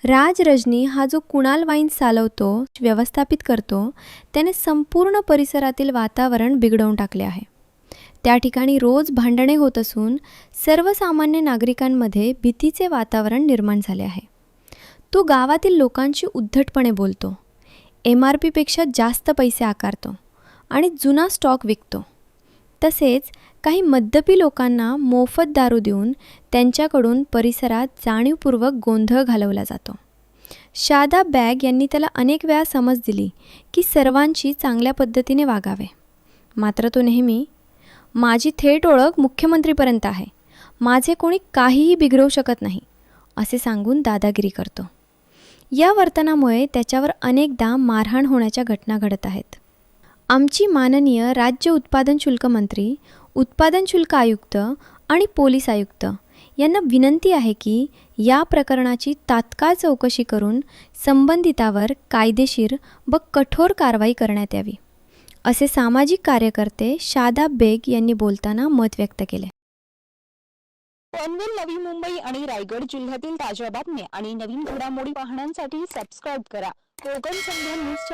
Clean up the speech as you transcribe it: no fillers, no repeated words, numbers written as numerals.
राज रजनी हा जो कुणाल वाईन्स चालवतो, व्यवस्थापित करतो, त्याने संपूर्ण परिसरातील वातावरण बिघडवून टाकले आहे. त्या ठिकाणी रोज भांडणे होत असून सर्वसामान्य नागरिकांमध्ये भीतीचे वातावरण निर्माण झाले आहे. तो गावातील लोकांशी उद्धटपणे बोलतो, MRPपेक्षा जास्त पैसे आकारतो आणि जुना स्टॉक विकतो. तसेच काही मद्यपी लोकांना मोफत दारू देऊन त्यांच्याकडून परिसरात जाणीवपूर्वक गोंधळ घालवला जातो. शादाब बॅग यांनी त्याला अनेक वेळा समज दिली की सर्वांशी चांगल्या पद्धतीने वागावे. मात्र तो नेहमी, माझी थेट ओळख मुख्यमंत्रीपर्यंत आहे, माझे कोणी काहीही बिघडवू शकत नाही, असे सांगून दादागिरी करतो. या वर्तनामुळे त्याच्यावर अनेकदा मारहाण होण्याच्या घटना घडत आहेत. आमची माननीय राज्य उत्पादन शुल्क मंत्री, उत्पादन शुल्क आयुक्त आणि पोलीस आयुक्त यांना विनंती आहे की या प्रकरणाची तात्काळ चौकशी करून संबंधितावर कायदेशीर व कठोर कारवाई करण्यात यावी, असे सामाजिक कार्यकर्ते शादाब बेग यांनी बोलताना मत व्यक्त केले. पनवेल, नवी मुंबई आणि रायगड जिल्ह्यातील ताज्या बातम्या आणि नवीन घडामोडी पाहण्यासाठी सबस्क्राईब करा कोकण संध्या न्यूज.